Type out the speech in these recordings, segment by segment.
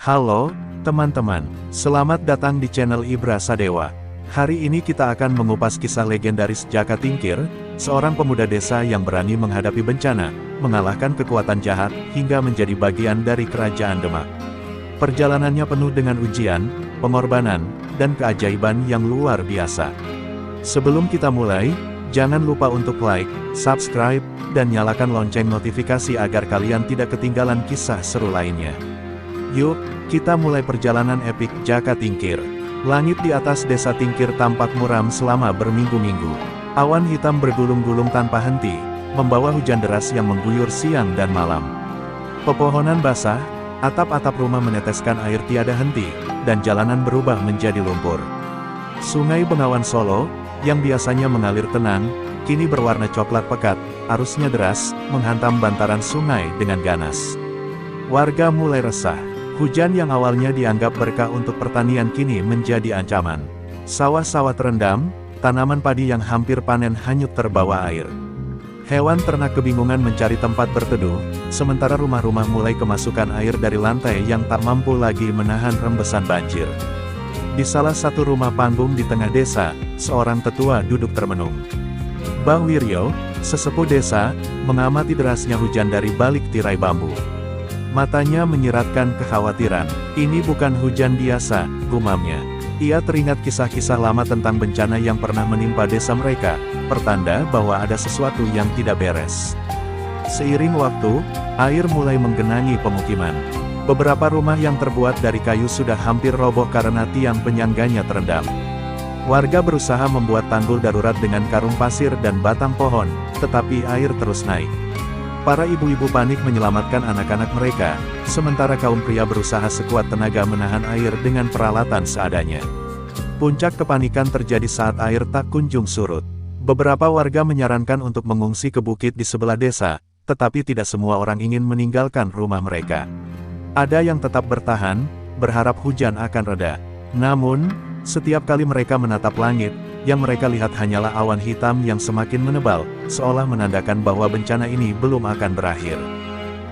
Halo, teman-teman. Selamat datang di channel Ibra Sadewa. Hari ini kita akan mengupas kisah legendaris Jaka Tingkir, seorang pemuda desa yang berani menghadapi bencana, mengalahkan kekuatan jahat, hingga menjadi bagian dari kerajaan Demak. Perjalanannya penuh dengan ujian, pengorbanan, dan keajaiban yang luar biasa. Sebelum kita mulai, jangan lupa untuk like, subscribe, dan nyalakan lonceng notifikasi agar kalian tidak ketinggalan kisah seru lainnya. Yuk, kita mulai perjalanan epik Jaka Tingkir. Langit di atas desa Tingkir tampak muram selama berminggu-minggu. Awan hitam bergulung-gulung tanpa henti, membawa hujan deras yang mengguyur siang dan malam. Pepohonan basah, atap-atap rumah meneteskan air tiada henti, dan jalanan berubah menjadi lumpur. Sungai Bengawan Solo, yang biasanya mengalir tenang, kini berwarna coklat pekat, arusnya deras, menghantam bantaran sungai dengan ganas. Warga mulai resah. Hujan yang awalnya dianggap berkah untuk pertanian kini menjadi ancaman. Sawah-sawah terendam, tanaman padi yang hampir panen hanyut terbawa air. Hewan ternak kebingungan mencari tempat berteduh, sementara rumah-rumah mulai kemasukan air dari lantai yang tak mampu lagi menahan rembesan banjir. Di salah satu rumah panggung di tengah desa, seorang tetua duduk termenung. Mbah Wiryo, sesepuh desa, mengamati derasnya hujan dari balik tirai bambu. Matanya menyiratkan kekhawatiran. Ini bukan hujan biasa, gumamnya. Ia teringat kisah-kisah lama tentang bencana yang pernah menimpa desa mereka, pertanda bahwa ada sesuatu yang tidak beres. Seiring waktu, air mulai menggenangi pemukiman. Beberapa rumah yang terbuat dari kayu sudah hampir roboh karena tiang penyangganya terendam. Warga berusaha membuat tanggul darurat dengan karung pasir dan batang pohon, tetapi air terus naik. Para ibu-ibu panik menyelamatkan anak-anak mereka, sementara kaum pria berusaha sekuat tenaga menahan air dengan peralatan seadanya. Puncak kepanikan terjadi saat air tak kunjung surut. Beberapa warga menyarankan untuk mengungsi ke bukit di sebelah desa, tetapi tidak semua orang ingin meninggalkan rumah mereka. Ada yang tetap bertahan, berharap hujan akan reda. Namun, setiap kali mereka menatap langit, yang mereka lihat hanyalah awan hitam yang semakin menebal, seolah menandakan bahwa bencana ini belum akan berakhir.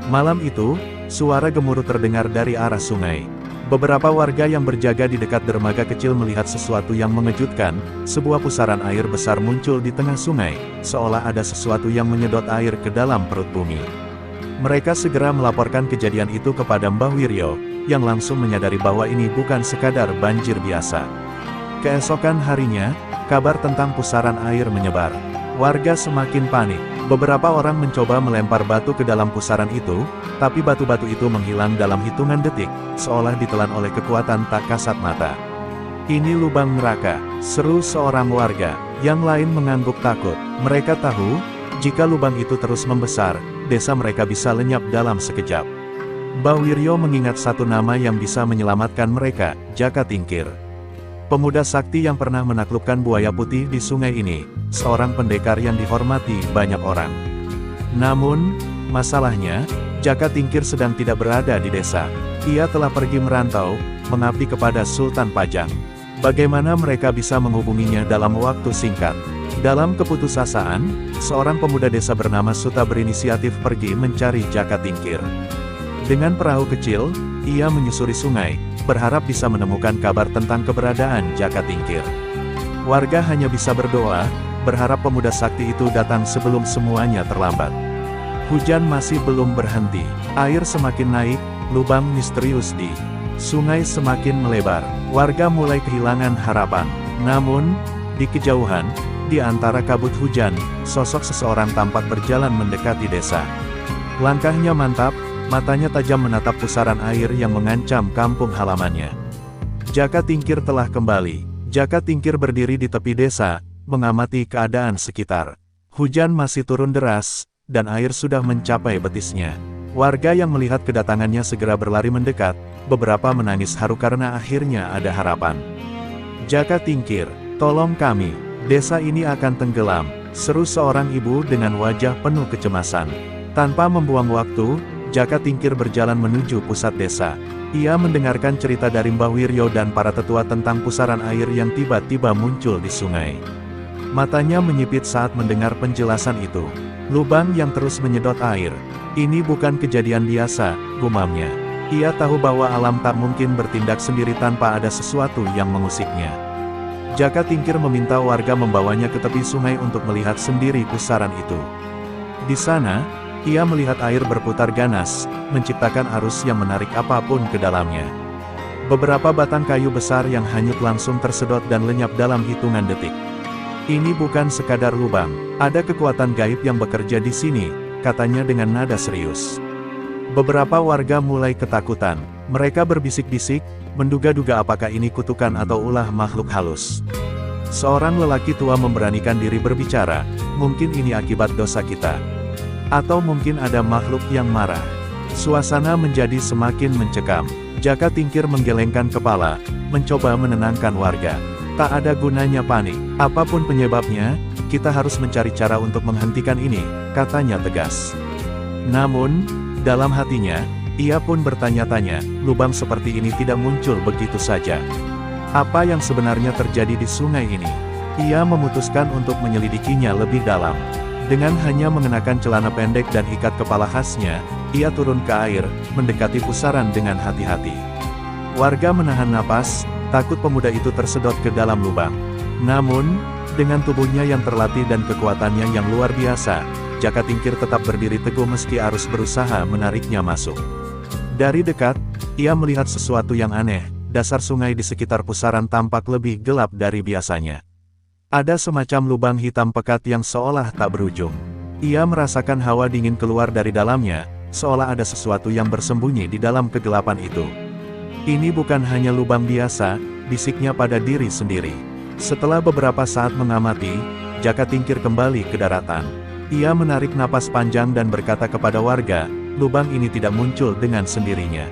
Malam itu, suara gemuruh terdengar dari arah sungai. Beberapa warga yang berjaga di dekat dermaga kecil melihat sesuatu yang mengejutkan, sebuah pusaran air besar muncul di tengah sungai, seolah ada sesuatu yang menyedot air ke dalam perut bumi. Mereka segera melaporkan kejadian itu kepada Mbah Wiryo, yang langsung menyadari bahwa ini bukan sekadar banjir biasa. Keesokan harinya, kabar tentang pusaran air menyebar. Warga semakin panik. Beberapa orang mencoba melempar batu ke dalam pusaran itu, tapi batu-batu itu menghilang dalam hitungan detik, seolah ditelan oleh kekuatan tak kasat mata. "Ini lubang neraka," seru seorang warga. Yang lain mengangguk takut. Mereka tahu, jika lubang itu terus membesar, desa mereka bisa lenyap dalam sekejap. Mbah Wiryo mengingat satu nama yang bisa menyelamatkan mereka, Jaka Tingkir. Pemuda sakti yang pernah menaklukkan buaya putih di sungai ini, seorang pendekar yang dihormati banyak orang. Namun, masalahnya, Jaka Tingkir sedang tidak berada di desa. Ia telah pergi merantau, mengabdi kepada Sultan Pajang. Bagaimana mereka bisa menghubunginya dalam waktu singkat? Dalam keputusasaan, seorang pemuda desa bernama Suta berinisiatif pergi mencari Jaka Tingkir. Dengan perahu kecil, ia menyusuri sungai, berharap bisa menemukan kabar tentang keberadaan Jaka Tingkir. Warga hanya bisa berdoa, berharap pemuda sakti itu datang sebelum semuanya terlambat. Hujan masih belum berhenti, air semakin naik, lubang misterius di sungai semakin melebar. Warga mulai kehilangan harapan. Namun, di kejauhan, di antara kabut hujan, sosok seseorang tampak berjalan mendekati desa. Langkahnya mantap, matanya tajam menatap pusaran air yang mengancam kampung halamannya. Jaka Tingkir telah kembali. Jaka Tingkir berdiri di tepi desa, mengamati keadaan sekitar. Hujan masih turun deras, dan air sudah mencapai betisnya. Warga yang melihat kedatangannya segera berlari mendekat, beberapa menangis haru karena akhirnya ada harapan. "Jaka Tingkir, tolong kami, desa ini akan tenggelam," seru seorang ibu dengan wajah penuh kecemasan. Tanpa membuang waktu, Jaka Tingkir berjalan menuju pusat desa. Ia mendengarkan cerita dari Mbah Wiryo dan para tetua tentang pusaran air yang tiba-tiba muncul di sungai. Matanya menyipit saat mendengar penjelasan itu. Lubang yang terus menyedot air. "Ini bukan kejadian biasa," gumamnya. Ia tahu bahwa alam tak mungkin bertindak sendiri tanpa ada sesuatu yang mengusiknya. Jaka Tingkir meminta warga membawanya ke tepi sungai untuk melihat sendiri pusaran itu. Di sana, ia melihat air berputar ganas, menciptakan arus yang menarik apapun ke dalamnya. Beberapa batang kayu besar yang hanyut langsung tersedot dan lenyap dalam hitungan detik. Ini bukan sekadar lubang, ada kekuatan gaib yang bekerja di sini, katanya dengan nada serius. Beberapa warga mulai ketakutan. Mereka berbisik-bisik, menduga-duga apakah ini kutukan atau ulah makhluk halus. Seorang lelaki tua memberanikan diri berbicara, mungkin ini akibat dosa kita. Atau mungkin ada makhluk yang marah. Suasana menjadi semakin mencekam. Jaka Tingkir menggelengkan kepala, mencoba menenangkan warga. Tak ada gunanya panik. Apapun penyebabnya, kita harus mencari cara untuk menghentikan ini, katanya tegas. Namun, dalam hatinya, ia pun bertanya-tanya, lubang seperti ini tidak muncul begitu saja. Apa yang sebenarnya terjadi di sungai ini? Ia memutuskan untuk menyelidikinya lebih dalam. Dengan hanya mengenakan celana pendek dan ikat kepala khasnya, ia turun ke air, mendekati pusaran dengan hati-hati. Warga menahan napas, takut pemuda itu tersedot ke dalam lubang. Namun, dengan tubuhnya yang terlatih dan kekuatannya yang luar biasa, Jaka Tingkir tetap berdiri teguh meski arus berusaha menariknya masuk. Dari dekat, ia melihat sesuatu yang aneh, dasar sungai di sekitar pusaran tampak lebih gelap dari biasanya. Ada semacam lubang hitam pekat yang seolah tak berujung. Ia merasakan hawa dingin keluar dari dalamnya, seolah ada sesuatu yang bersembunyi di dalam kegelapan itu. Ini bukan hanya lubang biasa, bisiknya pada diri sendiri. Setelah beberapa saat mengamati, Jaka Tingkir kembali ke daratan. Ia menarik napas panjang dan berkata kepada warga, lubang ini tidak muncul dengan sendirinya.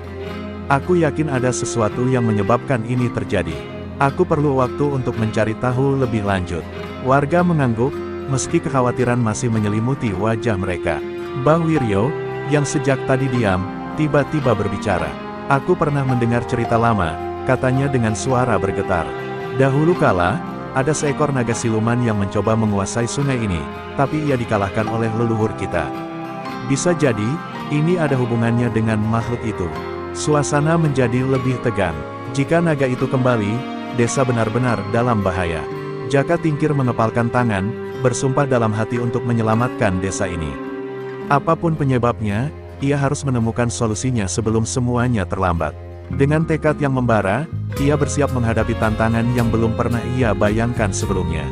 Aku yakin ada sesuatu yang menyebabkan ini terjadi. Aku perlu waktu untuk mencari tahu lebih lanjut. Warga mengangguk, meski kekhawatiran masih menyelimuti wajah mereka. Mbah Wiryo, yang sejak tadi diam, tiba-tiba berbicara. Aku pernah mendengar cerita lama, katanya dengan suara bergetar. Dahulu kala, ada seekor naga siluman yang mencoba menguasai sungai ini, tapi ia dikalahkan oleh leluhur kita. Bisa jadi, ini ada hubungannya dengan makhluk itu. Suasana menjadi lebih tegang. Jika naga itu kembali, desa benar-benar dalam bahaya. Jaka Tingkir mengepalkan tangan, bersumpah dalam hati untuk menyelamatkan desa ini. Apapun penyebabnya, ia harus menemukan solusinya sebelum semuanya terlambat. Dengan tekad yang membara, ia bersiap menghadapi tantangan yang belum pernah ia bayangkan sebelumnya.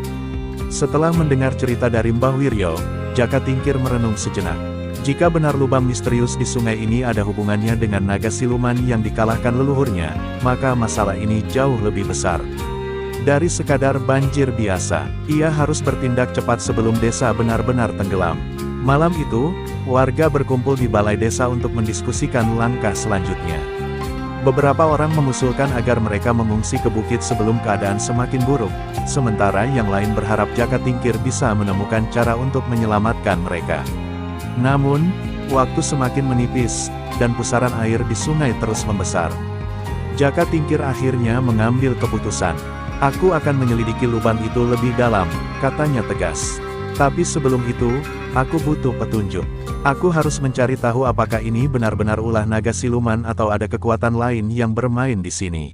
Setelah mendengar cerita dari Mbah Wiryo, Jaka Tingkir merenung sejenak. Jika benar lubang misterius di sungai ini ada hubungannya dengan naga siluman yang dikalahkan leluhurnya, maka masalah ini jauh lebih besar. Dari sekadar banjir biasa, ia harus bertindak cepat sebelum desa benar-benar tenggelam. Malam itu, warga berkumpul di balai desa untuk mendiskusikan langkah selanjutnya. Beberapa orang mengusulkan agar mereka mengungsi ke bukit sebelum keadaan semakin buruk, sementara yang lain berharap Jaka Tingkir bisa menemukan cara untuk menyelamatkan mereka. Namun, waktu semakin menipis, dan pusaran air di sungai terus membesar. Jaka Tingkir akhirnya mengambil keputusan. Aku akan menyelidiki lubang itu lebih dalam, katanya tegas. Tapi sebelum itu, aku butuh petunjuk. Aku harus mencari tahu apakah ini benar-benar ulah naga siluman atau ada kekuatan lain yang bermain di sini.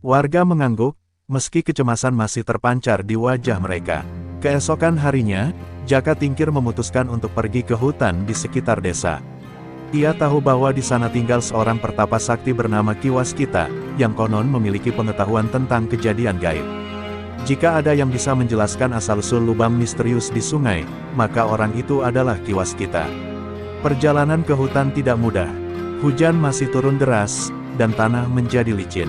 Warga mengangguk, meski kecemasan masih terpancar di wajah mereka. Keesokan harinya, Jaka Tingkir memutuskan untuk pergi ke hutan di sekitar desa. Ia tahu bahwa di sana tinggal seorang pertapa sakti bernama Ki Waskita, yang konon memiliki pengetahuan tentang kejadian gaib. Jika ada yang bisa menjelaskan asal-usul lubang misterius di sungai, maka orang itu adalah Ki Waskita. Perjalanan ke hutan tidak mudah. Hujan masih turun deras, dan tanah menjadi licin.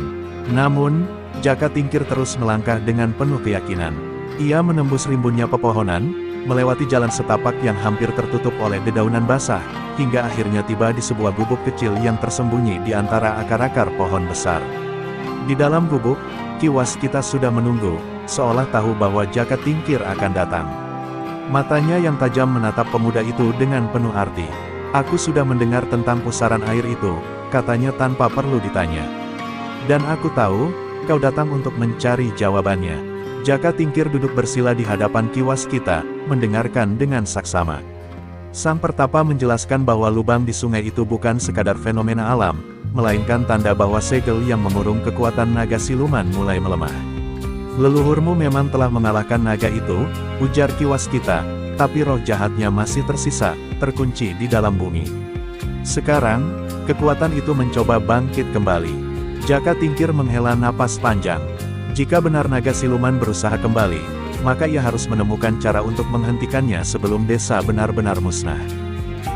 Namun, Jaka Tingkir terus melangkah dengan penuh keyakinan. Ia menembus rimbunnya pepohonan, melewati jalan setapak yang hampir tertutup oleh dedaunan basah, hingga akhirnya tiba di sebuah gubuk kecil yang tersembunyi di antara akar-akar pohon besar. Di dalam gubuk, Ki Waskita sudah menunggu, seolah tahu bahwa Jaka Tingkir akan datang. Matanya yang tajam menatap pemuda itu dengan penuh arti. Aku sudah mendengar tentang pusaran air itu, katanya tanpa perlu ditanya. Dan aku tahu, kau datang untuk mencari jawabannya. Jaka Tingkir duduk bersila di hadapan Ki Waskita, mendengarkan dengan saksama. Sang pertapa menjelaskan bahwa lubang di sungai itu bukan sekadar fenomena alam, melainkan tanda bahwa segel yang mengurung kekuatan naga siluman mulai melemah. Leluhurmu memang telah mengalahkan naga itu, ujar Ki Waskita, tapi roh jahatnya masih tersisa, terkunci di dalam bumi. Sekarang, kekuatan itu mencoba bangkit kembali. Jaka Tingkir menghela napas panjang. Jika benar naga siluman berusaha kembali, maka ia harus menemukan cara untuk menghentikannya sebelum desa benar-benar musnah.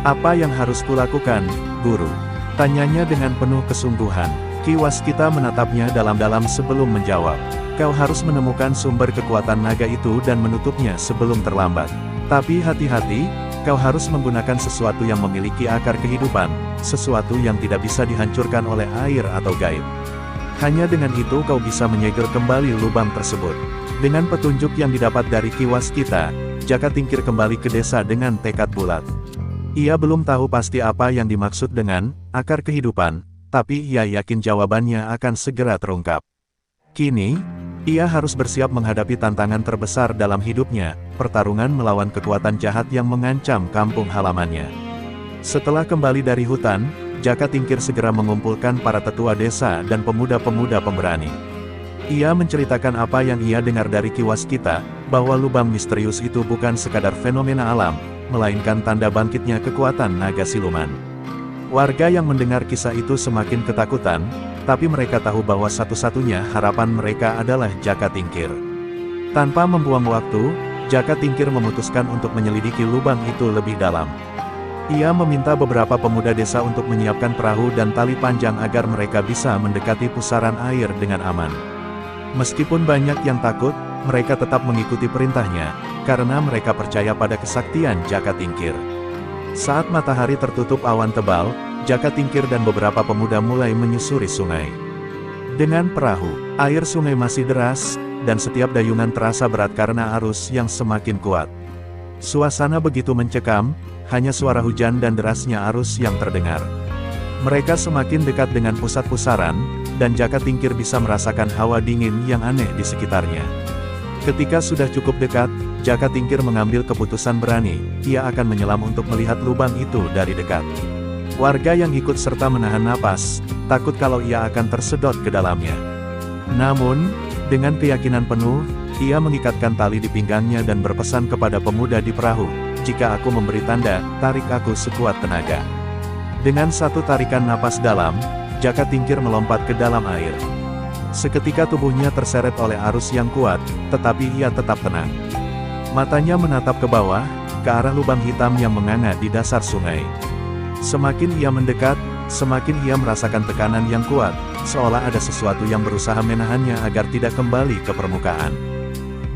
Apa yang harus kulakukan, Guru? Tanyanya dengan penuh kesungguhan. Ki Waskita menatapnya dalam-dalam sebelum menjawab. Kau harus menemukan sumber kekuatan naga itu dan menutupnya sebelum terlambat. Tapi hati-hati, kau harus menggunakan sesuatu yang memiliki akar kehidupan, sesuatu yang tidak bisa dihancurkan oleh air atau gaib. Hanya dengan itu kau bisa menyegel kembali lubang tersebut. Dengan petunjuk yang didapat dari Ki Waskita, Jaka Tingkir kembali ke desa dengan tekad bulat. Ia belum tahu pasti apa yang dimaksud dengan akar kehidupan, tapi ia yakin jawabannya akan segera terungkap. Kini, ia harus bersiap menghadapi tantangan terbesar dalam hidupnya, pertarungan melawan kekuatan jahat yang mengancam kampung halamannya. Setelah kembali dari hutan, Jaka Tingkir segera mengumpulkan para tetua desa dan pemuda-pemuda pemberani. Ia menceritakan apa yang ia dengar dari Ki Waskita, bahwa lubang misterius itu bukan sekadar fenomena alam, melainkan tanda bangkitnya kekuatan naga siluman. Warga yang mendengar kisah itu semakin ketakutan, tapi mereka tahu bahwa satu-satunya harapan mereka adalah Jaka Tingkir. Tanpa membuang waktu, Jaka Tingkir memutuskan untuk menyelidiki lubang itu lebih dalam. Ia meminta beberapa pemuda desa untuk menyiapkan perahu dan tali panjang agar mereka bisa mendekati pusaran air dengan aman. Meskipun banyak yang takut, mereka tetap mengikuti perintahnya, karena mereka percaya pada kesaktian Jaka Tingkir. Saat matahari tertutup awan tebal, Jaka Tingkir dan beberapa pemuda mulai menyusuri sungai. Dengan perahu, air sungai masih deras, dan setiap dayungan terasa berat karena arus yang semakin kuat. Suasana begitu mencekam, hanya suara hujan dan derasnya arus yang terdengar. Mereka semakin dekat dengan pusat pusaran, dan Jaka Tingkir bisa merasakan hawa dingin yang aneh di sekitarnya. Ketika sudah cukup dekat, Jaka Tingkir mengambil keputusan berani, ia akan menyelam untuk melihat lubang itu dari dekat. Warga yang ikut serta menahan napas, takut kalau ia akan tersedot ke dalamnya. Namun, dengan keyakinan penuh, ia mengikatkan tali di pinggangnya dan berpesan kepada pemuda di perahu, "Jika aku memberi tanda, tarik aku sekuat tenaga." Dengan satu tarikan napas dalam, Jaka Tingkir melompat ke dalam air. Seketika tubuhnya terseret oleh arus yang kuat, tetapi ia tetap tenang. Matanya menatap ke bawah, ke arah lubang hitam yang menganga di dasar sungai. Semakin ia mendekat, semakin ia merasakan tekanan yang kuat, seolah ada sesuatu yang berusaha menahannya agar tidak kembali ke permukaan.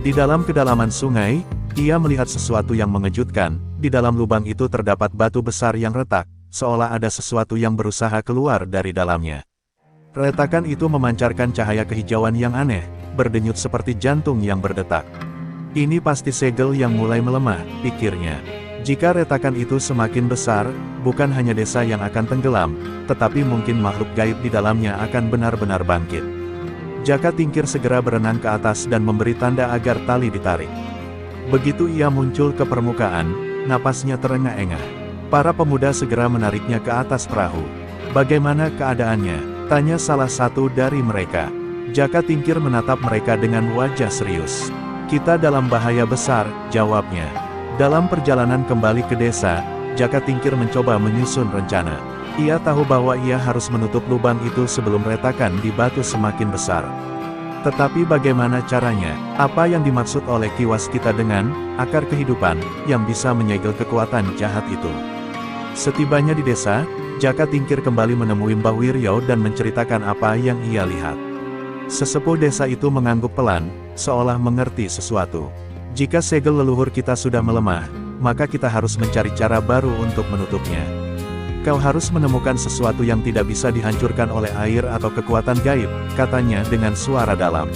Di dalam kedalaman sungai, ia melihat sesuatu yang mengejutkan. Di dalam lubang itu terdapat batu besar yang retak, seolah ada sesuatu yang berusaha keluar dari dalamnya. Retakan itu memancarkan cahaya kehijauan yang aneh, berdenyut seperti jantung yang berdetak. Ini pasti segel yang mulai melemah, pikirnya. Jika retakan itu semakin besar, bukan hanya desa yang akan tenggelam, tetapi mungkin makhluk gaib di dalamnya akan benar-benar bangkit. Jaka Tingkir segera berenang ke atas dan memberi tanda agar tali ditarik. Begitu ia muncul ke permukaan, napasnya terengah-engah. Para pemuda segera menariknya ke atas perahu. "Bagaimana keadaannya?" tanya salah satu dari mereka. Jaka Tingkir menatap mereka dengan wajah serius. "Kita dalam bahaya besar," jawabnya. Dalam perjalanan kembali ke desa, Jaka Tingkir mencoba menyusun rencana. Ia tahu bahwa ia harus menutup lubang itu sebelum retakan di batu semakin besar. Tetapi bagaimana caranya? Apa yang dimaksud oleh Ki Waskita dengan akar kehidupan yang bisa menyegel kekuatan jahat itu? Setibanya di desa, Jaka Tingkir kembali menemui Mbah Wiryo dan menceritakan apa yang ia lihat. Sesepuh desa itu mengangguk pelan, seolah mengerti sesuatu. "Jika segel leluhur kita sudah melemah, maka kita harus mencari cara baru untuk menutupnya. Kau harus menemukan sesuatu yang tidak bisa dihancurkan oleh air atau kekuatan gaib," katanya dengan suara dalam.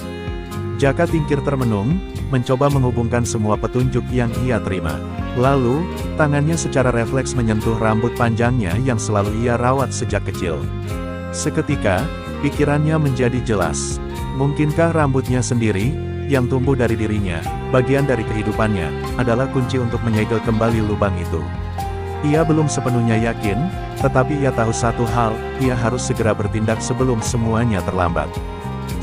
Jaka Tingkir termenung, mencoba menghubungkan semua petunjuk yang ia terima. Lalu, tangannya secara refleks menyentuh rambut panjangnya yang selalu ia rawat sejak kecil. Seketika, pikirannya menjadi jelas. Mungkinkah rambutnya sendiri, yang tumbuh dari dirinya, bagian dari kehidupannya, adalah kunci untuk menyegel kembali lubang itu? Ia belum sepenuhnya yakin, tetapi ia tahu satu hal, ia harus segera bertindak sebelum semuanya terlambat.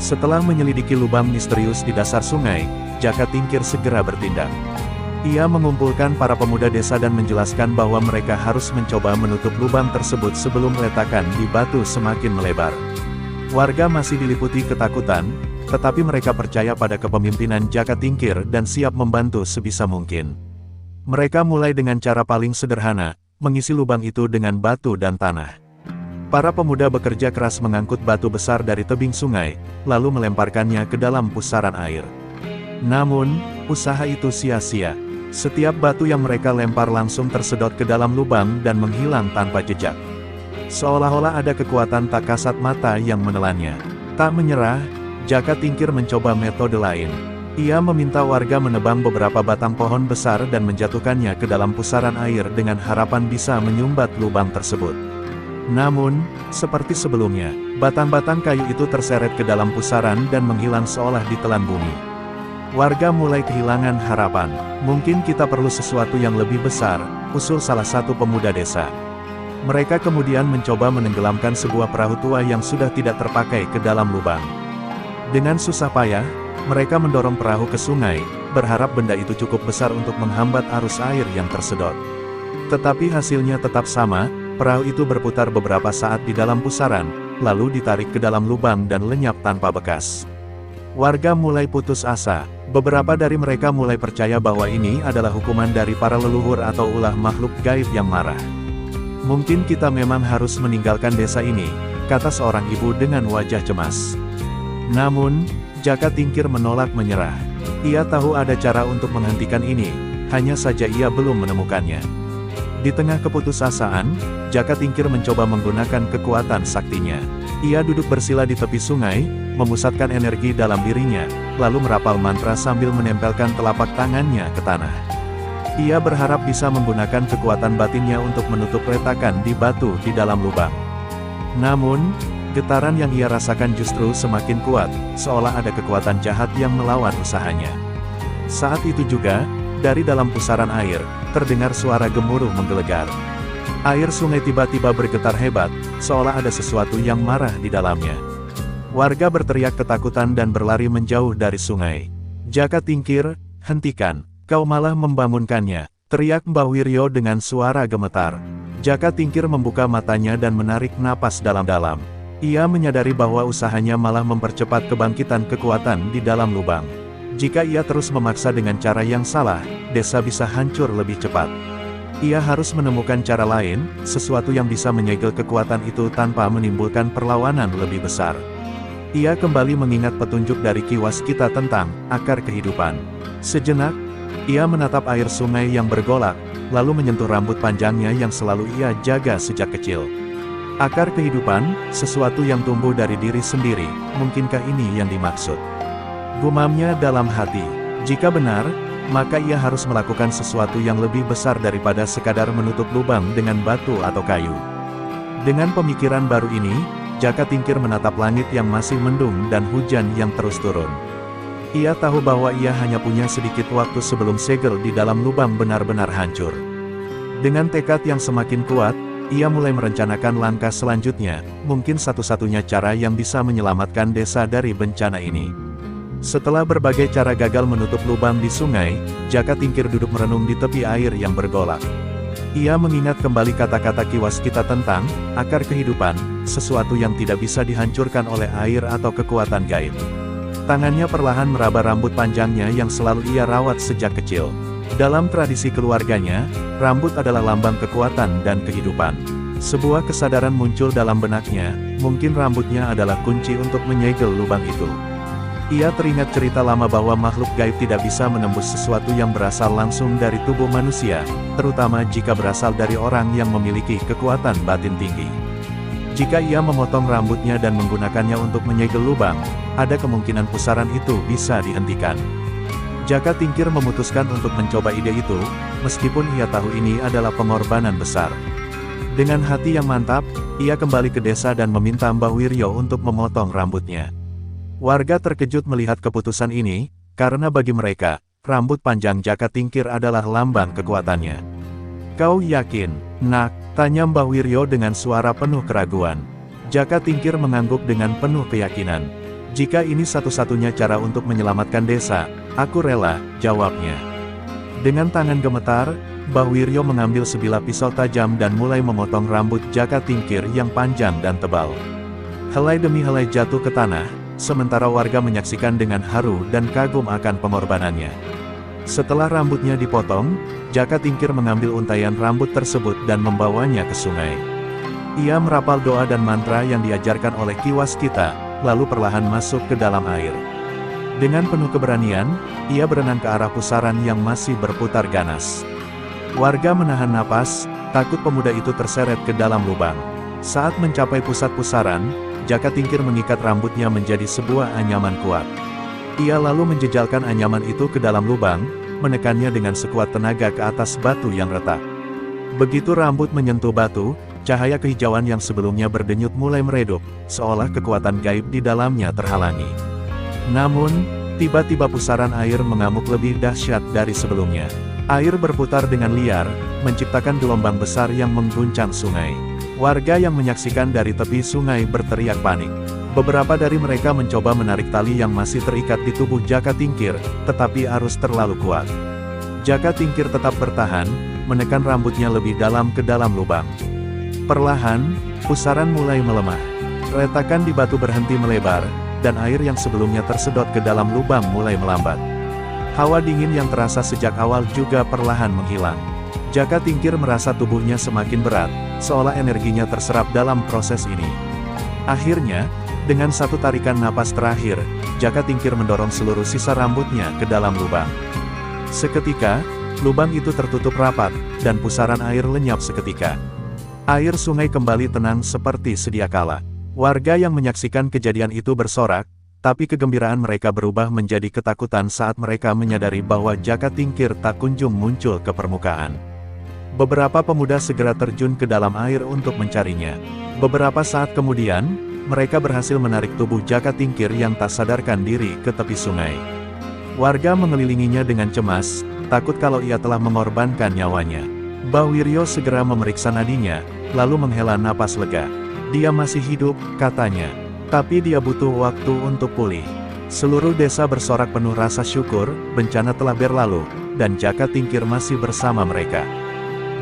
Setelah menyelidiki lubang misterius di dasar sungai, Jaka Tingkir segera bertindak. Ia mengumpulkan para pemuda desa dan menjelaskan bahwa mereka harus mencoba menutup lubang tersebut sebelum retakan di batu semakin melebar. Warga masih diliputi ketakutan, tetapi mereka percaya pada kepemimpinan Jaka Tingkir dan siap membantu sebisa mungkin. Mereka mulai dengan cara paling sederhana, mengisi lubang itu dengan batu dan tanah. Para pemuda bekerja keras mengangkut batu besar dari tebing sungai, lalu melemparkannya ke dalam pusaran air. Namun, usaha itu sia-sia. Setiap batu yang mereka lempar langsung tersedot ke dalam lubang dan menghilang tanpa jejak. Seolah-olah ada kekuatan tak kasat mata yang menelannya. Tak menyerah, Jaka Tingkir mencoba metode lain. Ia meminta warga menebang beberapa batang pohon besar dan menjatuhkannya ke dalam pusaran air dengan harapan bisa menyumbat lubang tersebut. Namun, seperti sebelumnya, batang-batang kayu itu terseret ke dalam pusaran dan menghilang seolah ditelan bumi. Warga mulai kehilangan harapan. Mungkin kita perlu sesuatu yang lebih besar, usul salah satu pemuda desa. Mereka kemudian mencoba menenggelamkan sebuah perahu tua yang sudah tidak terpakai ke dalam lubang. Dengan susah payah, mereka mendorong perahu ke sungai, berharap benda itu cukup besar untuk menghambat arus air yang tersedot. Tetapi hasilnya tetap sama, perahu itu berputar beberapa saat di dalam pusaran, lalu ditarik ke dalam lubang dan lenyap tanpa bekas. Warga mulai putus asa. Beberapa dari mereka mulai percaya bahwa ini adalah hukuman dari para leluhur atau ulah makhluk gaib yang marah. Mungkin kita memang harus meninggalkan desa ini, kata seorang ibu dengan wajah cemas. Namun, Jaka Tingkir menolak menyerah. Ia tahu ada cara untuk menghentikan ini, hanya saja ia belum menemukannya. Di tengah keputusasaan, Jaka Tingkir mencoba menggunakan kekuatan saktinya. Ia duduk bersila di tepi sungai, memusatkan energi dalam dirinya, lalu merapal mantra sambil menempelkan telapak tangannya ke tanah. Ia berharap bisa menggunakan kekuatan batinnya untuk menutup retakan di batu di dalam lubang. Namun, getaran yang ia rasakan justru semakin kuat, seolah ada kekuatan jahat yang melawan usahanya. Saat itu juga, dari dalam pusaran air, terdengar suara gemuruh menggelegar. Air sungai tiba-tiba bergetar hebat, seolah ada sesuatu yang marah di dalamnya. Warga berteriak ketakutan dan berlari menjauh dari sungai. Jaka Tingkir, hentikan, kau malah membangunkannya, teriak Mbah Wiryo dengan suara gemetar. Jaka Tingkir membuka matanya dan menarik napas dalam-dalam. Ia menyadari bahwa usahanya malah mempercepat kebangkitan kekuatan di dalam lubang. Jika ia terus memaksa dengan cara yang salah, desa bisa hancur lebih cepat. Ia harus menemukan cara lain, sesuatu yang bisa menyegel kekuatan itu tanpa menimbulkan perlawanan lebih besar. Ia kembali mengingat petunjuk dari Ki Waskita tentang akar kehidupan. Sejenak, ia menatap air sungai yang bergolak, lalu menyentuh rambut panjangnya yang selalu ia jaga sejak kecil. Akar kehidupan, sesuatu yang tumbuh dari diri sendiri, mungkinkah ini yang dimaksud? Gumamnya dalam hati, jika benar, maka ia harus melakukan sesuatu yang lebih besar daripada sekadar menutup lubang dengan batu atau kayu. Dengan pemikiran baru ini, Jaka Tingkir menatap langit yang masih mendung dan hujan yang terus turun. Ia tahu bahwa ia hanya punya sedikit waktu sebelum segel di dalam lubang benar-benar hancur. Dengan tekad yang semakin kuat, ia mulai merencanakan langkah selanjutnya, mungkin satu-satunya cara yang bisa menyelamatkan desa dari bencana ini. Setelah berbagai cara gagal menutup lubang di sungai, Jaka Tingkir duduk merenung di tepi air yang bergolak. Ia mengingat kembali kata-kata Ki Waskita tentang akar kehidupan, sesuatu yang tidak bisa dihancurkan oleh air atau kekuatan gaib. Tangannya perlahan meraba rambut panjangnya yang selalu ia rawat sejak kecil. Dalam tradisi keluarganya, rambut adalah lambang kekuatan dan kehidupan. Sebuah kesadaran muncul dalam benaknya, mungkin rambutnya adalah kunci untuk menyegel lubang itu. Ia teringat cerita lama bahwa makhluk gaib tidak bisa menembus sesuatu yang berasal langsung dari tubuh manusia, terutama jika berasal dari orang yang memiliki kekuatan batin tinggi. Jika ia memotong rambutnya dan menggunakannya untuk menyegel lubang, ada kemungkinan pusaran itu bisa dihentikan. Jaka Tingkir memutuskan untuk mencoba ide itu, meskipun ia tahu ini adalah pengorbanan besar. Dengan hati yang mantap, ia kembali ke desa dan meminta Mbah Wiryo untuk memotong rambutnya. Warga terkejut melihat keputusan ini, karena bagi mereka, rambut panjang Jaka Tingkir adalah lambang kekuatannya. Kau yakin, nak? Tanya Mbah Wiryo dengan suara penuh keraguan. Jaka Tingkir mengangguk dengan penuh keyakinan. Jika ini satu-satunya cara untuk menyelamatkan desa, aku rela, jawabnya. Dengan tangan gemetar, Mbah Wiryo mengambil sebilah pisau tajam dan mulai memotong rambut Jaka Tingkir yang panjang dan tebal. Helai demi helai jatuh ke tanah, sementara warga menyaksikan dengan haru dan kagum akan pengorbanannya. Setelah rambutnya dipotong, Jaka Tingkir mengambil untaian rambut tersebut dan membawanya ke sungai. Ia merapal doa dan mantra yang diajarkan oleh Ki Waskita, lalu perlahan masuk ke dalam air. Dengan penuh keberanian, ia berenang ke arah pusaran yang masih berputar ganas. Warga menahan napas, takut pemuda itu terseret ke dalam lubang. Saat mencapai pusat pusaran, Jaka Tingkir mengikat rambutnya menjadi sebuah anyaman kuat. Ia lalu menjejalkan anyaman itu ke dalam lubang, menekannya dengan sekuat tenaga ke atas batu yang retak. Begitu rambut menyentuh batu, cahaya kehijauan yang sebelumnya berdenyut mulai meredup, seolah kekuatan gaib di dalamnya terhalangi. Namun, tiba-tiba pusaran air mengamuk lebih dahsyat dari sebelumnya. Air berputar dengan liar, menciptakan gelombang besar yang mengguncang sungai. Warga yang menyaksikan dari tepi sungai berteriak panik. Beberapa dari mereka mencoba menarik tali yang masih terikat di tubuh Jaka Tingkir, tetapi arus terlalu kuat. Jaka Tingkir tetap bertahan, menekan rambutnya lebih dalam ke dalam lubang. Perlahan, pusaran mulai melemah. Retakan di batu berhenti melebar, dan air yang sebelumnya tersedot ke dalam lubang mulai melambat. Hawa dingin yang terasa sejak awal juga perlahan menghilang. Jaka Tingkir merasa tubuhnya semakin berat, seolah energinya terserap dalam proses ini. Akhirnya, dengan satu tarikan napas terakhir, Jaka Tingkir mendorong seluruh sisa rambutnya ke dalam lubang. Seketika, lubang itu tertutup rapat, dan pusaran air lenyap seketika. Air sungai kembali tenang seperti sedia kala. Warga yang menyaksikan kejadian itu bersorak, tapi kegembiraan mereka berubah menjadi ketakutan saat mereka menyadari bahwa Jaka Tingkir tak kunjung muncul ke permukaan. Beberapa pemuda segera terjun ke dalam air untuk mencarinya. Beberapa saat kemudian, mereka berhasil menarik tubuh Jaka Tingkir yang tak sadarkan diri ke tepi sungai. Warga mengelilinginya dengan cemas, takut kalau ia telah mengorbankan nyawanya. Mbah Wiryo segera memeriksa nadinya, lalu menghela napas lega. Dia masih hidup, katanya. Tapi dia butuh waktu untuk pulih. Seluruh desa bersorak penuh rasa syukur, bencana telah berlalu, dan Jaka Tingkir masih bersama mereka.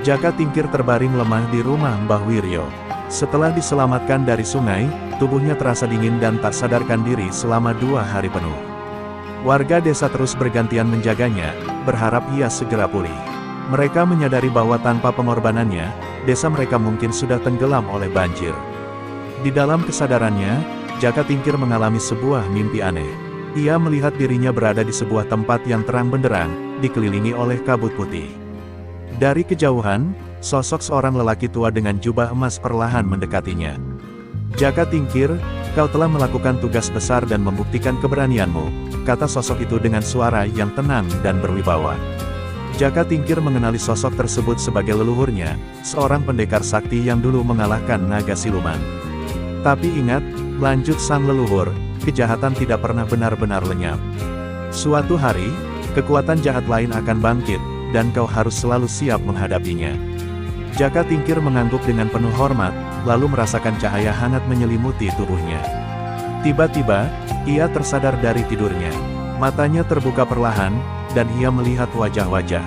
Jaka Tingkir terbaring lemah di rumah Mbah Wiryo. Setelah diselamatkan dari sungai, tubuhnya terasa dingin dan tak sadarkan diri selama 2 hari penuh. Warga desa terus bergantian menjaganya, berharap ia segera pulih. Mereka menyadari bahwa tanpa pengorbanannya, desa mereka mungkin sudah tenggelam oleh banjir. Di dalam kesadarannya, Jaka Tingkir mengalami sebuah mimpi aneh. Ia melihat dirinya berada di sebuah tempat yang terang benderang, dikelilingi oleh kabut putih. Dari kejauhan, sosok seorang lelaki tua dengan jubah emas perlahan mendekatinya. Jaka Tingkir, kau telah melakukan tugas besar dan membuktikan keberanianmu, kata sosok itu dengan suara yang tenang dan berwibawa. Jaka Tingkir mengenali sosok tersebut sebagai leluhurnya, seorang pendekar sakti yang dulu mengalahkan naga siluman. Tapi ingat, lanjut sang leluhur, kejahatan tidak pernah benar-benar lenyap. Suatu hari, kekuatan jahat lain akan bangkit, dan kau harus selalu siap menghadapinya. Jaka Tingkir mengangguk dengan penuh hormat, lalu merasakan cahaya hangat menyelimuti tubuhnya. Tiba-tiba, ia tersadar dari tidurnya. Matanya terbuka perlahan, dan ia melihat wajah-wajah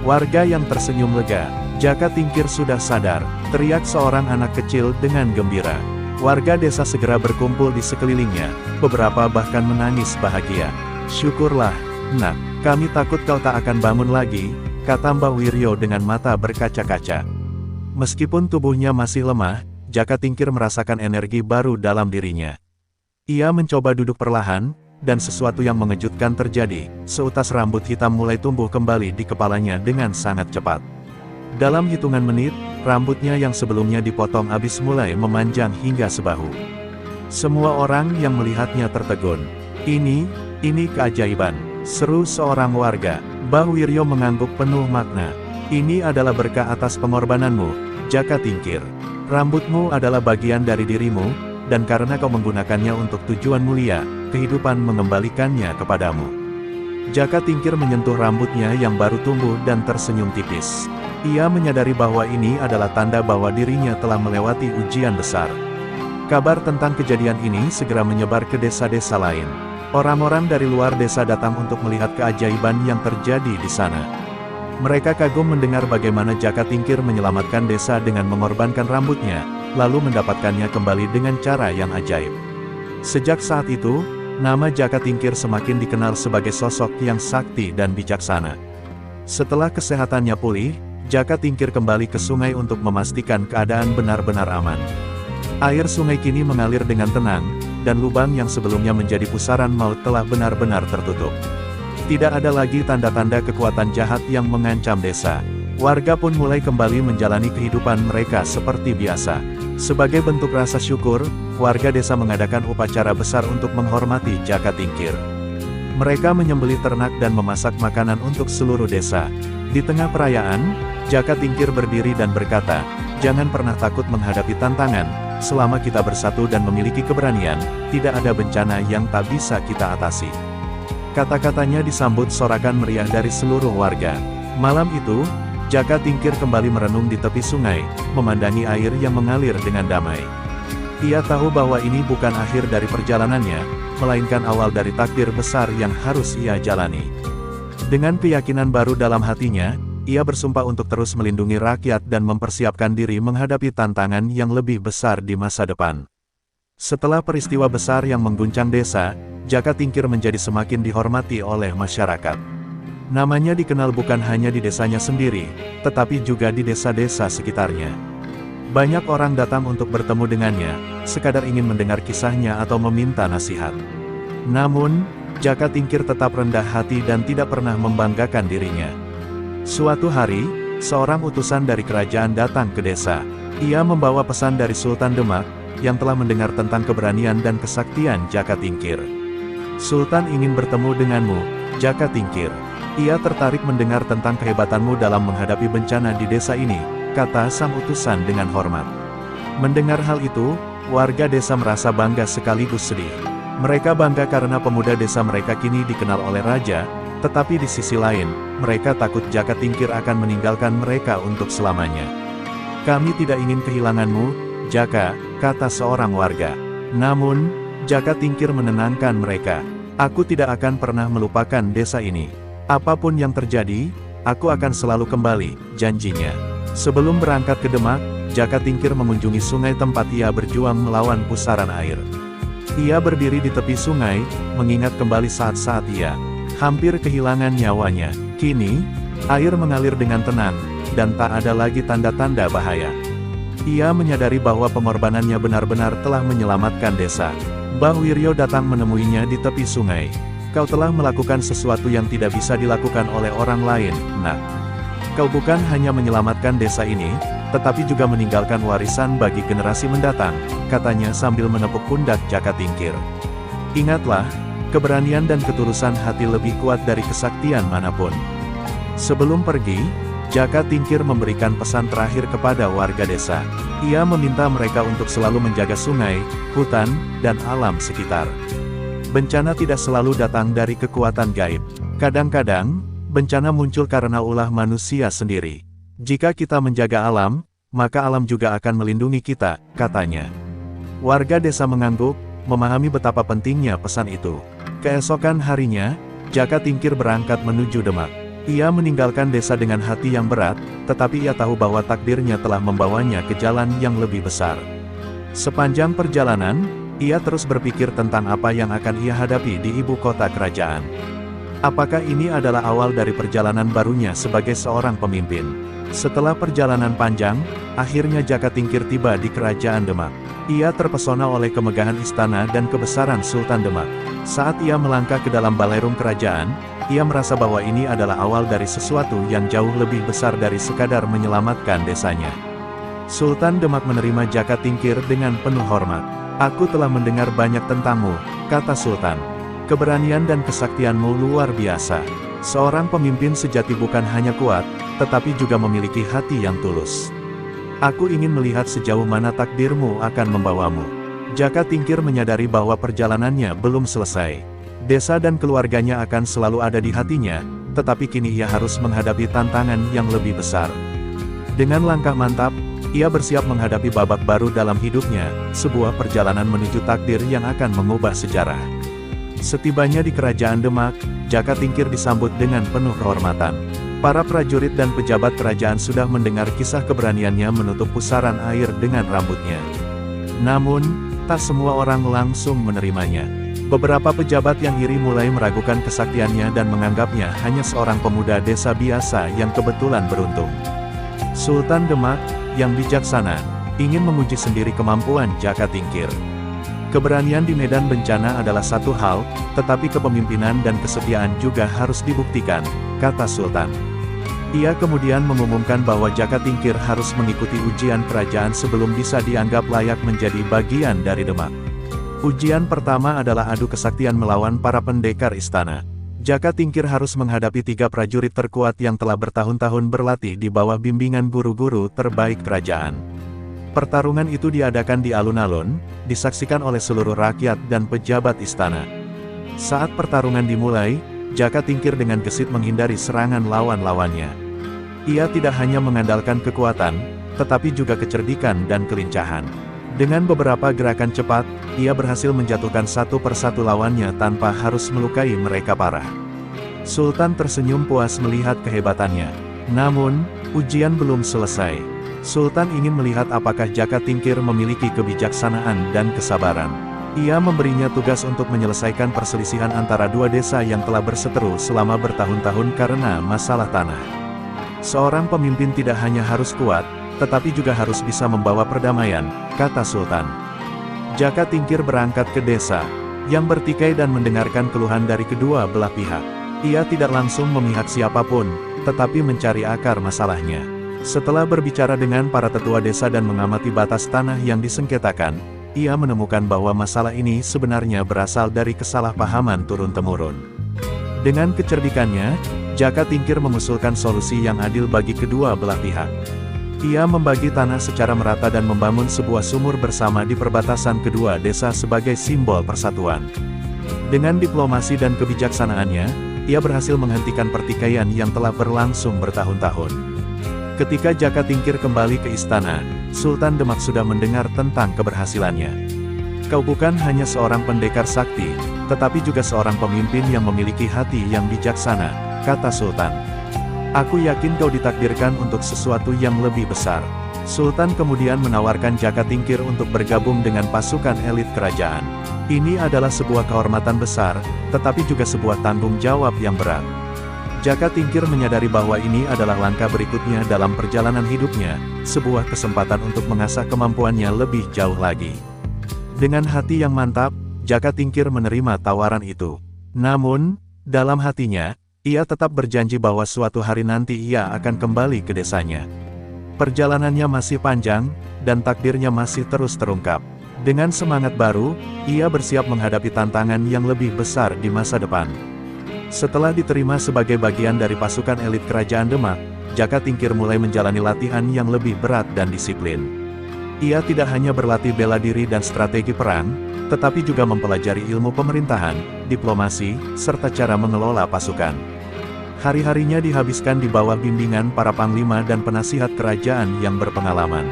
warga yang tersenyum lega. Jaka Tingkir sudah sadar, teriak seorang anak kecil dengan gembira. Warga desa segera berkumpul di sekelilingnya, beberapa bahkan menangis bahagia. Syukurlah, nak, kami takut kau tak akan bangun lagi, kata Mbah Wiryo dengan mata berkaca-kaca. Meskipun tubuhnya masih lemah, Jaka Tingkir merasakan energi baru dalam dirinya. Ia mencoba duduk perlahan, dan sesuatu yang mengejutkan terjadi. Seutas rambut hitam mulai tumbuh kembali di kepalanya dengan sangat cepat. Dalam hitungan menit, rambutnya yang sebelumnya dipotong habis mulai memanjang hingga sebahu. Semua orang yang melihatnya tertegun. Ini keajaiban, seru seorang warga. Mbah Wiryo mengangguk penuh makna. Ini adalah berkah atas pengorbananmu, Jaka Tingkir. Rambutmu adalah bagian dari dirimu, dan karena kau menggunakannya untuk tujuan mulia, kehidupan mengembalikannya kepadamu. Jaka Tingkir menyentuh rambutnya yang baru tumbuh dan tersenyum tipis. Ia menyadari bahwa ini adalah tanda bahwa dirinya telah melewati ujian besar. Kabar tentang kejadian ini segera menyebar ke desa-desa lain. Orang-orang dari luar desa datang untuk melihat keajaiban yang terjadi di sana. Mereka kagum mendengar bagaimana Jaka Tingkir menyelamatkan desa dengan mengorbankan rambutnya, lalu mendapatkannya kembali dengan cara yang ajaib. Sejak saat itu, nama Jaka Tingkir semakin dikenal sebagai sosok yang sakti dan bijaksana. Setelah kesehatannya pulih, Jaka Tingkir kembali ke sungai untuk memastikan keadaan benar-benar aman. Air sungai kini mengalir dengan tenang, dan lubang yang sebelumnya menjadi pusaran maut telah benar-benar tertutup. Tidak ada lagi tanda-tanda kekuatan jahat yang mengancam desa. Warga pun mulai kembali menjalani kehidupan mereka seperti biasa. Sebagai bentuk rasa syukur, warga desa mengadakan upacara besar untuk menghormati Jaka Tingkir. Mereka menyembelih ternak dan memasak makanan untuk seluruh desa. Di tengah perayaan, Jaka Tingkir berdiri dan berkata, "Jangan pernah takut menghadapi tantangan, selama kita bersatu dan memiliki keberanian, tidak ada bencana yang tak bisa kita atasi." Kata-katanya disambut sorakan meriah dari seluruh warga. Malam itu, Jaka Tingkir kembali merenung di tepi sungai, memandangi air yang mengalir dengan damai. Ia tahu bahwa ini bukan akhir dari perjalanannya, melainkan awal dari takdir besar yang harus ia jalani. Dengan keyakinan baru dalam hatinya, ia bersumpah untuk terus melindungi rakyat dan mempersiapkan diri menghadapi tantangan yang lebih besar di masa depan. Setelah peristiwa besar yang mengguncang desa, Jaka Tingkir menjadi semakin dihormati oleh masyarakat. Namanya dikenal bukan hanya di desanya sendiri, tetapi juga di desa-desa sekitarnya. Banyak orang datang untuk bertemu dengannya, sekadar ingin mendengar kisahnya atau meminta nasihat. Namun, Jaka Tingkir tetap rendah hati dan tidak pernah membanggakan dirinya. Suatu hari, seorang utusan dari kerajaan datang ke desa. Ia membawa pesan dari Sultan Demak, yang telah mendengar tentang keberanian dan kesaktian Jaka Tingkir. "Sultan ingin bertemu denganmu, Jaka Tingkir. Ia tertarik mendengar tentang kehebatanmu dalam menghadapi bencana di desa ini," kata sang utusan dengan hormat. Mendengar hal itu, warga desa merasa bangga sekaligus sedih. Mereka bangga karena pemuda desa mereka kini dikenal oleh raja, tetapi di sisi lain, mereka takut Jaka Tingkir akan meninggalkan mereka untuk selamanya. "Kami tidak ingin kehilanganmu, Jaka," kata seorang warga. Namun, Jaka Tingkir menenangkan mereka. "Aku tidak akan pernah melupakan desa ini. Apapun yang terjadi, aku akan selalu kembali," janjinya. Sebelum berangkat ke Demak, Jaka Tingkir mengunjungi sungai tempat ia berjuang melawan pusaran air. Ia berdiri di tepi sungai, mengingat kembali saat-saat ia hampir kehilangan nyawanya. Kini, air mengalir dengan tenang, dan tak ada lagi tanda-tanda bahaya. Ia menyadari bahwa pengorbanannya benar-benar telah menyelamatkan desa. Mbah Wiryo datang menemuinya di tepi sungai. "Kau telah melakukan sesuatu yang tidak bisa dilakukan oleh orang lain, Nak. Kau bukan hanya menyelamatkan desa ini, tetapi juga meninggalkan warisan bagi generasi mendatang," katanya sambil menepuk pundak Jaka Tingkir. "Ingatlah, keberanian dan ketulusan hati lebih kuat dari kesaktian manapun." Sebelum pergi, Jaka Tingkir memberikan pesan terakhir kepada warga desa. Ia meminta mereka untuk selalu menjaga sungai, hutan, dan alam sekitar. Bencana tidak selalu datang dari kekuatan gaib. Kadang-kadang, bencana muncul karena ulah manusia sendiri. "Jika kita menjaga alam, maka alam juga akan melindungi kita," katanya. Warga desa mengangguk, memahami betapa pentingnya pesan itu. Keesokan harinya, Jaka Tingkir berangkat menuju Demak. Ia meninggalkan desa dengan hati yang berat, tetapi ia tahu bahwa takdirnya telah membawanya ke jalan yang lebih besar. Sepanjang perjalanan, ia terus berpikir tentang apa yang akan ia hadapi di ibu kota kerajaan. Apakah ini adalah awal dari perjalanan barunya sebagai seorang pemimpin? Setelah perjalanan panjang, akhirnya Jaka Tingkir tiba di kerajaan Demak. Ia terpesona oleh kemegahan istana dan kebesaran Sultan Demak. Saat ia melangkah ke dalam balairung kerajaan, ia merasa bahwa ini adalah awal dari sesuatu yang jauh lebih besar dari sekadar menyelamatkan desanya. Sultan Demak menerima Jaka Tingkir dengan penuh hormat. "Aku telah mendengar banyak tentangmu," kata Sultan. "Keberanian dan kesaktianmu luar biasa. Seorang pemimpin sejati bukan hanya kuat, tetapi juga memiliki hati yang tulus. Aku ingin melihat sejauh mana takdirmu akan membawamu." Jaka Tingkir menyadari bahwa perjalanannya belum selesai. Desa dan keluarganya akan selalu ada di hatinya, tetapi kini ia harus menghadapi tantangan yang lebih besar. Dengan langkah mantap, ia bersiap menghadapi babak baru dalam hidupnya, sebuah perjalanan menuju takdir yang akan mengubah sejarah. Setibanya di Kerajaan Demak, Jaka Tingkir disambut dengan penuh kehormatan. Para prajurit dan pejabat kerajaan sudah mendengar kisah keberaniannya menutup pusaran air dengan rambutnya. Namun, tak semua orang langsung menerimanya. Beberapa pejabat yang iri mulai meragukan kesaktiannya dan menganggapnya hanya seorang pemuda desa biasa yang kebetulan beruntung. Sultan Demak, yang bijaksana, ingin menguji sendiri kemampuan Jaka Tingkir. Keberanian di medan bencana adalah satu hal, tetapi kepemimpinan dan kesetiaan juga harus dibuktikan, kata Sultan. Ia kemudian mengumumkan bahwa Jaka Tingkir harus mengikuti ujian kerajaan sebelum bisa dianggap layak menjadi bagian dari Demak. Ujian pertama adalah adu kesaktian melawan para pendekar istana. Jaka Tingkir harus menghadapi 3 prajurit terkuat yang telah bertahun-tahun berlatih di bawah bimbingan guru-guru terbaik kerajaan. Pertarungan itu diadakan di alun-alun, disaksikan oleh seluruh rakyat dan pejabat istana. Saat pertarungan dimulai, Jaka Tingkir dengan gesit menghindari serangan lawan-lawannya. Ia tidak hanya mengandalkan kekuatan, tetapi juga kecerdikan dan kelincahan. Dengan beberapa gerakan cepat, ia berhasil menjatuhkan satu persatu lawannya tanpa harus melukai mereka parah. Sultan tersenyum puas melihat kehebatannya. Namun, ujian belum selesai. Sultan ingin melihat apakah Jaka Tingkir memiliki kebijaksanaan dan kesabaran. Ia memberinya tugas untuk menyelesaikan perselisihan antara 2 desa yang telah berseteru selama bertahun-tahun karena masalah tanah. Seorang pemimpin tidak hanya harus kuat, tetapi juga harus bisa membawa perdamaian, kata Sultan. Jaka Tingkir berangkat ke desa, yang bertikai dan mendengarkan keluhan dari kedua belah pihak. Ia tidak langsung memihak siapapun, tetapi mencari akar masalahnya. Setelah berbicara dengan para tetua desa dan mengamati batas tanah yang disengketakan, ia menemukan bahwa masalah ini sebenarnya berasal dari kesalahpahaman turun-temurun. Dengan kecerdikannya, Jaka Tingkir mengusulkan solusi yang adil bagi kedua belah pihak. Ia membagi tanah secara merata dan membangun sebuah sumur bersama di perbatasan kedua desa sebagai simbol persatuan. Dengan diplomasi dan kebijaksanaannya, ia berhasil menghentikan pertikaian yang telah berlangsung bertahun-tahun. Ketika Jaka Tingkir kembali ke istana, Sultan Demak sudah mendengar tentang keberhasilannya. Kau bukan hanya seorang pendekar sakti, tetapi juga seorang pemimpin yang memiliki hati yang bijaksana, kata Sultan. Aku yakin kau ditakdirkan untuk sesuatu yang lebih besar. Sultan kemudian menawarkan Jaka Tingkir untuk bergabung dengan pasukan elit kerajaan. Ini adalah sebuah kehormatan besar, tetapi juga sebuah tanggung jawab yang berat. Jaka Tingkir menyadari bahwa ini adalah langkah berikutnya dalam perjalanan hidupnya, sebuah kesempatan untuk mengasah kemampuannya lebih jauh lagi. Dengan hati yang mantap, Jaka Tingkir menerima tawaran itu. Namun, dalam hatinya, ia tetap berjanji bahwa suatu hari nanti ia akan kembali ke desanya. Perjalanannya masih panjang, dan takdirnya masih terus terungkap. Dengan semangat baru, ia bersiap menghadapi tantangan yang lebih besar di masa depan. Setelah diterima sebagai bagian dari pasukan elit kerajaan Demak, Jaka Tingkir mulai menjalani latihan yang lebih berat dan disiplin. Ia tidak hanya berlatih bela diri dan strategi perang, tetapi juga mempelajari ilmu pemerintahan, diplomasi, serta cara mengelola pasukan. Hari-harinya dihabiskan di bawah bimbingan para panglima dan penasihat kerajaan yang berpengalaman.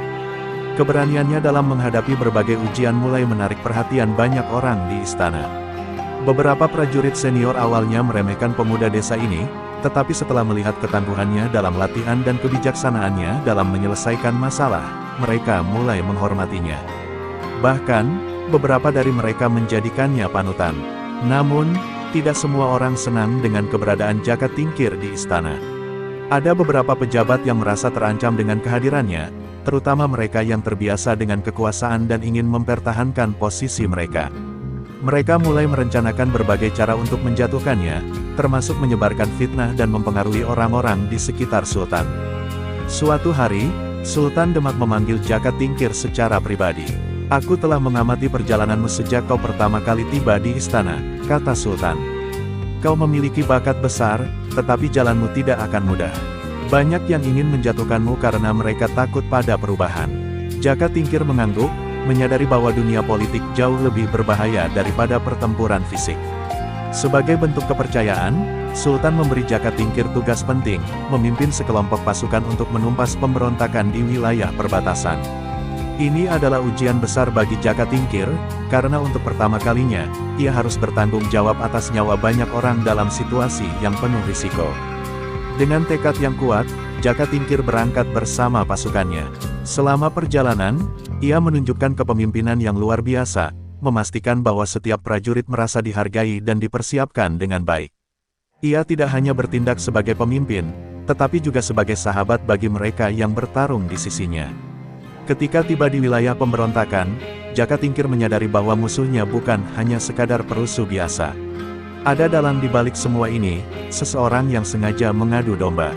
Keberaniannya dalam menghadapi berbagai ujian mulai menarik perhatian banyak orang di istana. Beberapa prajurit senior awalnya meremehkan pemuda desa ini, tetapi setelah melihat ketangguhannya dalam latihan dan kebijaksanaannya dalam menyelesaikan masalah, mereka mulai menghormatinya. Bahkan, beberapa dari mereka menjadikannya panutan. Namun, tidak semua orang senang dengan keberadaan Jaka Tingkir di istana. Ada beberapa pejabat yang merasa terancam dengan kehadirannya, terutama mereka yang terbiasa dengan kekuasaan dan ingin mempertahankan posisi mereka. Mereka mulai merencanakan berbagai cara untuk menjatuhkannya, termasuk menyebarkan fitnah dan mempengaruhi orang-orang di sekitar Sultan. Suatu hari, Sultan Demak memanggil Jaka Tingkir secara pribadi. Aku telah mengamati perjalananmu sejak kau pertama kali tiba di istana, kata Sultan. Kau memiliki bakat besar, tetapi jalanmu tidak akan mudah. Banyak yang ingin menjatuhkanmu karena mereka takut pada perubahan. Jaka Tingkir mengangguk, menyadari bahwa dunia politik jauh lebih berbahaya daripada pertempuran fisik. Sebagai bentuk kepercayaan, Sultan memberi Jaka Tingkir tugas penting, memimpin sekelompok pasukan untuk menumpas pemberontakan di wilayah perbatasan. Ini adalah ujian besar bagi Jaka Tingkir, karena untuk pertama kalinya, ia harus bertanggung jawab atas nyawa banyak orang dalam situasi yang penuh risiko. Dengan tekad yang kuat, Jaka Tingkir berangkat bersama pasukannya. Selama perjalanan, ia menunjukkan kepemimpinan yang luar biasa, memastikan bahwa setiap prajurit merasa dihargai dan dipersiapkan dengan baik. Ia tidak hanya bertindak sebagai pemimpin, tetapi juga sebagai sahabat bagi mereka yang bertarung di sisinya. Ketika tiba di wilayah pemberontakan, Jaka Tingkir menyadari bahwa musuhnya bukan hanya sekadar perusuh biasa. Ada dalang di balik semua ini, seseorang yang sengaja mengadu domba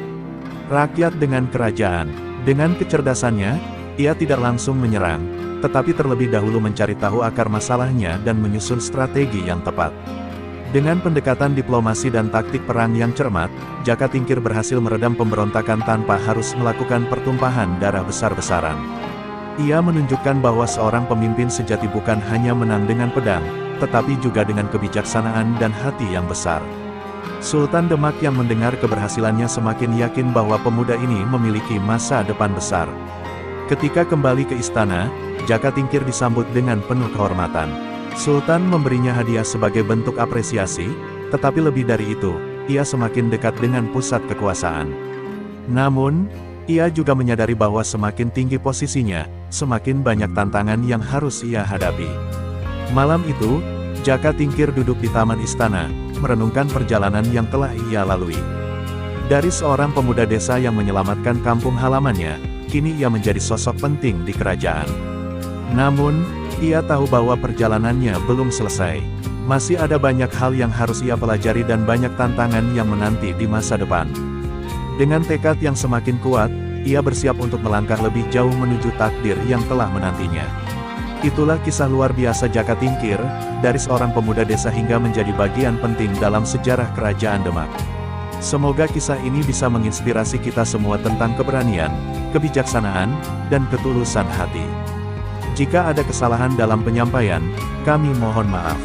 rakyat dengan kerajaan. Dengan kecerdasannya, ia tidak langsung menyerang, tetapi terlebih dahulu mencari tahu akar masalahnya dan menyusun strategi yang tepat. Dengan pendekatan diplomasi dan taktik perang yang cermat, Jaka Tingkir berhasil meredam pemberontakan tanpa harus melakukan pertumpahan darah besar-besaran. Ia menunjukkan bahwa seorang pemimpin sejati bukan hanya menang dengan pedang, tetapi juga dengan kebijaksanaan dan hati yang besar. Sultan Demak yang mendengar keberhasilannya semakin yakin bahwa pemuda ini memiliki masa depan besar. Ketika kembali ke istana, Jaka Tingkir disambut dengan penuh kehormatan. Sultan memberinya hadiah sebagai bentuk apresiasi, tetapi lebih dari itu, ia semakin dekat dengan pusat kekuasaan. Namun, ia juga menyadari bahwa semakin tinggi posisinya, semakin banyak tantangan yang harus ia hadapi. Malam itu, Jaka Tingkir duduk di taman istana, merenungkan perjalanan yang telah ia lalui. Dari seorang pemuda desa yang menyelamatkan kampung halamannya, kini ia menjadi sosok penting di kerajaan. Namun, ia tahu bahwa perjalanannya belum selesai. Masih ada banyak hal yang harus ia pelajari dan banyak tantangan yang menanti di masa depan. Dengan tekad yang semakin kuat, ia bersiap untuk melangkah lebih jauh menuju takdir yang telah menantinya. Itulah kisah luar biasa Jaka Tingkir, dari seorang pemuda desa hingga menjadi bagian penting dalam sejarah Kerajaan Demak. Semoga kisah ini bisa menginspirasi kita semua tentang keberanian, kebijaksanaan, dan ketulusan hati. Jika ada kesalahan dalam penyampaian, kami mohon maaf.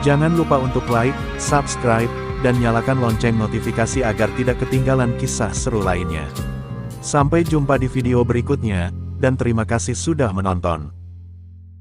Jangan lupa untuk like, subscribe, dan nyalakan lonceng notifikasi agar tidak ketinggalan kisah seru lainnya. Sampai jumpa di video berikutnya, dan terima kasih sudah menonton.